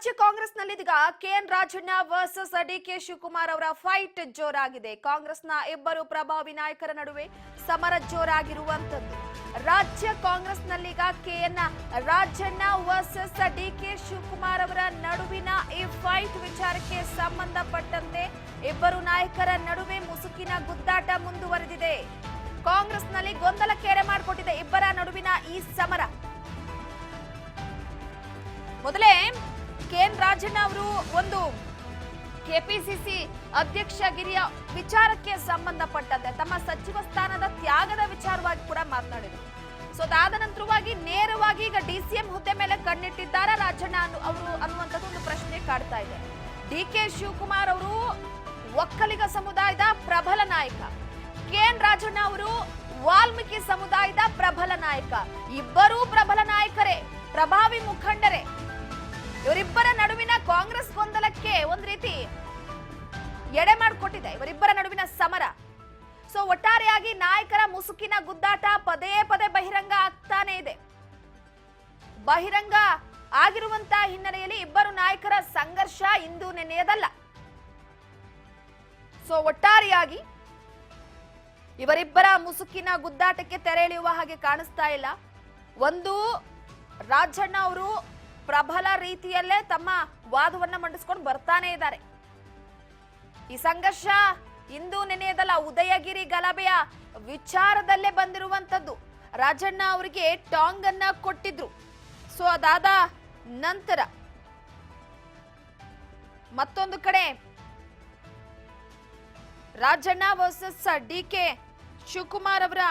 ರಾಜ್ಯ ಕಾಂಗ್ರೆಸ್ನಲ್ಲಿ ಇದೀಗ ಕೆಎನ್ ರಾಜಣ್ಣ ವರ್ಸಸ್ ಡಿಕೆ ಶಿವಕುಮಾರ್ ಅವರ ಫೈಟ್ ಜೋರಾಗಿದೆ. ಕಾಂಗ್ರೆಸ್ನ ಇಬ್ಬರು ಪ್ರಭಾವಿ ನಾಯಕರ ನಡುವೆ ಸಮರ ಜೋರಾಗಿರುವಂತದ್ದು. ರಾಜ್ಯ ಕಾಂಗ್ರೆಸ್ನಲ್ಲೀಗ KN Rajanna versus DK Shivakumar ಅವರ ನಡುವಿನ ಈ ಫೈಟ್ ವಿಚಾರಕ್ಕೆ ಸಂಬಂಧಪಟ್ಟಂತೆ ಇಬ್ಬರು ನಾಯಕರ ನಡುವೆ ಮುಸುಕಿನ ಗುದ್ದಾಟ ಮುಂದುವರೆದಿದೆ. ಕಾಂಗ್ರೆಸ್ನಲ್ಲಿ ಗೊಂದಲಕ್ಕೆ ಎಡೆ ಮಾಡಿಕೊಟ್ಟಿದೆ ಇಬ್ಬರ ನಡುವಿನ ಈ ಸಮರ. ಮೊದಲೇ ಕೆಎನ್ ರಾಜಣ್ಣ ಅವರು ಒಂದು ಕೆಪಿಸಿಸಿ ಅಧ್ಯಕ್ಷಗಿರಿಯ ವಿಚಾರಕ್ಕೆ ಸಂಬಂಧಪಟ್ಟಂತೆ ತಮ್ಮ ಸಚಿವ ಸ್ಥಾನದ ತ್ಯಾಗದ ವಿಚಾರವಾಗಿ ಕೂಡ ಮಾತನಾಡಿದರು. ಸೊ ಅದಾದ ನಂತರವಾಗಿ ನೇರವಾಗಿ ಈಗ ಡಿಸಿಎಂ ಹುದ್ದೆ ಮೇಲೆ ಕಣ್ಣಿಟ್ಟಿದ್ದಾರೆ ರಾಜಣ್ಣ ಅವರು ಅನ್ನುವಂಥದ್ದು ಒಂದು ಪ್ರಶ್ನೆ ಕಾಡ್ತಾ ಇದೆ. ಡಿಕೆ ಶಿವಕುಮಾರ್ ಅವರು ಒಕ್ಕಲಿಗ ಸಮುದಾಯದ ಪ್ರಬಲ ನಾಯಕ, ಕೆಎನ್ ರಾಜಣ್ಣ ಅವರು ವಾಲ್ಮೀಕಿ ಸಮುದಾಯದ ಪ್ರಬಲ ನಾಯಕ. ಇಬ್ಬರೂ ಪ್ರಬಲ ನಾಯಕರೇ, ಪ್ರಭಾವಿ ಮುಖಂಡರೇ. ಇವರಿಬ್ಬರ ನಡುವಿನ ಕಾಂಗ್ರೆಸ್ ಗೊಂದಲಕ್ಕೆ ಒಂದ್ ರೀತಿ ಎಡೆ ಮಾಡಿಕೊಟ್ಟಿದೆ ಇವರಿಬ್ಬರ ನಡುವಿನ ಸಮರ. ಸೊ ಒಟ್ಟಾರೆಯಾಗಿ ನಾಯಕರ ಮುಸುಕಿನ ಗುದ್ದಾಟ ಪದೇ ಪದೇ ಬಹಿರಂಗ ಆಗ್ತಾನೆ ಇದೆ. ಬಹಿರಂಗ ಆಗಿರುವಂತ ಹಿನ್ನೆಲೆಯಲ್ಲಿ ಇಬ್ಬರು ನಾಯಕರ ಸಂಘರ್ಷ ಇಂದು ನೆನೆಯದಲ್ಲ. ಸೊ ಒಟ್ಟಾರೆಯಾಗಿ ಇವರಿಬ್ಬರ ಮುಸುಕಿನ ಗುದ್ದಾಟಕ್ಕೆ ತೆರೆ ಎಳೆಯುವ ಹಾಗೆ ಕಾಣಿಸ್ತಾ ಇಲ್ಲ. ಒಂದು, ರಾಜಣ್ಣ ಅವರು ಪ್ರಬಲ ರೀತಿಯಲ್ಲೇ ತಮ್ಮ ವಾದವನ್ನ ಮಂಡಿಸ್ಕೊಂಡು ಬರ್ತಾನೆ ಇದ್ದಾರೆ. ಈ ಸಂಘರ್ಷ ಇಂದು ನೆನೆಯದಲ್ಲ, ಉದಯಗಿರಿ ಗಲಭೆಯ ವಿಚಾರದಲ್ಲೇ ಬಂದಿರುವಂತದ್ದು. ರಾಜಣ್ಣ ಅವರಿಗೆ ಟಾಂಗ್ ಅನ್ನ ಕೊಟ್ಟಿದ್ರು. ಸೊ ಅದಾದ ನಂತರ ಮತ್ತೊಂದು ಕಡೆ ರಾಜಣ್ಣ ವರ್ಸಸ್ ಡಿಕೆ ಶಿವಕುಮಾರ್ ಅವರ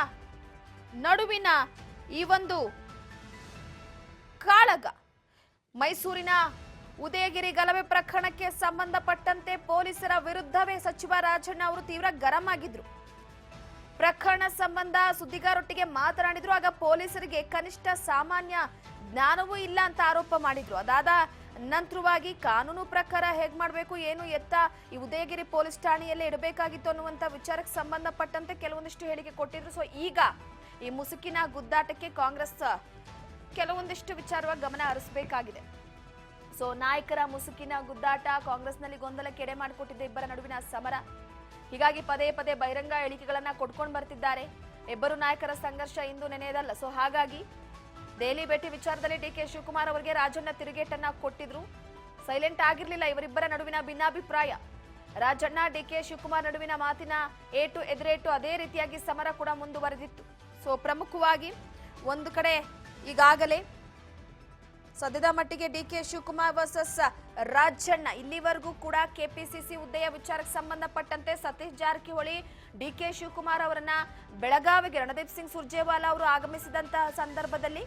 ನಡುವಿನ ಈ ಒಂದು ಕಾಳಗ. ಮೈಸೂರಿನ ಉದಯಗಿರಿ ಗಲಭೆ ಪ್ರಕರಣಕ್ಕೆ ಸಂಬಂಧಪಟ್ಟಂತೆ ಪೊಲೀಸರ ವಿರುದ್ಧವೇ ಸಚಿವ ರಾಜಣ್ಣ ಅವರು ತೀವ್ರ ಗರಂ ಆಗಿದ್ರು. ಪ್ರಕರಣ ಸಂಬಂಧ ಸುದ್ದಿಗಾರರೊಟ್ಟಿಗೆ ಮಾತನಾಡಿದ್ರು. ಆಗ ಪೊಲೀಸರಿಗೆ ಕನಿಷ್ಠ ಸಾಮಾನ್ಯ ಜ್ಞಾನವೂ ಇಲ್ಲ ಅಂತ ಆರೋಪ ಮಾಡಿದ್ರು. ಅದಾದ ನಂತರವಾಗಿ ಕಾನೂನು ಪ್ರಕಾರ ಹೇಗ್ ಮಾಡಬೇಕು, ಏನು ಎತ್ತ ಈ ಉದಯಗಿರಿ ಪೊಲೀಸ್ ಠಾಣೆಯಲ್ಲೇ ಇಡಬೇಕಾಗಿತ್ತು ಅನ್ನುವಂತ ವಿಚಾರಕ್ಕೆ ಸಂಬಂಧಪಟ್ಟಂತೆ ಕೆಲವೊಂದಿಷ್ಟು ಹೇಳಿಕೆ ಕೊಟ್ಟಿದ್ರು. ಸೊ ಈಗ ಈ ಮುಸುಕಿನ ಗುದ್ದಾಟಕ್ಕೆ ಕಾಂಗ್ರೆಸ್ ಕೆಲವೊಂದಿಷ್ಟು ವಿಚಾರವಾಗಿ ಗಮನ ಹರಿಸಬೇಕಾಗಿದೆ. ಸೊ ನಾಯಕರ ಮುಸುಕಿನ ಗುದ್ದಾಟ ಕಾಂಗ್ರೆಸ್ನಲ್ಲಿ ಗೊಂದಲಕ್ಕೆ ಎಡೆ ಮಾಡಿಕೊಟ್ಟಿದ್ದ ಇಬ್ಬರ ನಡುವಿನ ಸಮರ. ಹೀಗಾಗಿ ಪದೇ ಪದೇ ಬಹಿರಂಗ ಹೇಳಿಕೆಗಳನ್ನ ಕೊಡ್ಕೊಂಡು ಬರ್ತಿದ್ದಾರೆ. ಇಬ್ಬರು ನಾಯಕರ ಸಂಘರ್ಷ ಇಂದು ನೆನೆಯದಲ್ಲ. ಸೊ ಹಾಗಾಗಿ ದೆಹಲಿ ಭೇಟಿ ವಿಚಾರದಲ್ಲಿ ಡಿಕೆ ಶಿವಕುಮಾರ್ ಅವರಿಗೆ ರಾಜಣ್ಣ ತಿರುಗೇಟನ್ನ ಕೊಟ್ಟಿದ್ರು. ಸೈಲೆಂಟ್ ಆಗಿರ್ಲಿಲ್ಲ ಇವರಿಬ್ಬರ ನಡುವಿನ ಭಿನ್ನಾಭಿಪ್ರಾಯ. ರಾಜಣ್ಣ ಡಿಕೆ ಶಿವಕುಮಾರ್ ನಡುವಿನ ಮಾತಿನ ಏಟು ಎದುರೇಟು ಅದೇ ರೀತಿಯಾಗಿ ಸಮರ ಕೂಡ ಮುಂದುವರೆದಿತ್ತು. ಸೊ ಪ್ರಮುಖವಾಗಿ ಒಂದು ಕಡೆ ಈಗಾಗಲೇ ಸದ್ಯದ ಮಟ್ಟಿಗೆ ಡಿಕೆ ಶಿವಕುಮಾರ್ ವರ್ಸಸ್ ರಾಜಣ್ಣ, ಇಲ್ಲಿವರೆಗೂ ಕೂಡ ಕೆಪಿಸಿಸಿ ಹುದ್ದೆಯ ವಿಚಾರಕ್ಕೆ ಸಂಬಂಧಪಟ್ಟಂತೆ ಸತೀಶ್ ಜಾರಕಿಹೊಳಿ ಡಿಕೆ ಶಿವಕುಮಾರ್ ಅವರನ್ನ ಬೆಳಗಾವಿಗೆ ರಣದೀಪ್ ಸಿಂಗ್ ಸುರ್ಜೇವಾಲಾ ಅವರು ಆಗಮಿಸಿದಂತಹ ಸಂದರ್ಭದಲ್ಲಿ,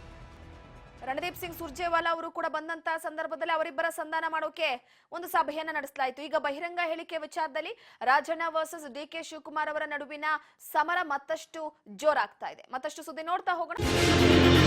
ರಣದೀಪ್ ಸಿಂಗ್ ಸುರ್ಜೇವಾಲಾ ಅವರು ಕೂಡ ಬಂದಂತಹ ಸಂದರ್ಭದಲ್ಲಿ ಅವರಿಬ್ಬರ ಸಂಧಾನ ಮಾಡೋಕೆ ಒಂದು ಸಭೆಯನ್ನ ನಡೆಸಲಾಯಿತು. ಈಗ ಬಹಿರಂಗ ಹೇಳಿಕೆ ವಿಚಾರದಲ್ಲಿ ರಾಜಣ್ಣ ವರ್ಸಸ್ ಡಿಕೆ ಶಿವಕುಮಾರ್ ಅವರ ನಡುವಿನ ಸಮರ ಮತ್ತಷ್ಟು ಜೋರಾಗ್ತಾ ಇದೆ. ಮತ್ತಷ್ಟು ಸುದ್ದಿ ನೋಡ್ತಾ ಹೋಗೋಣ.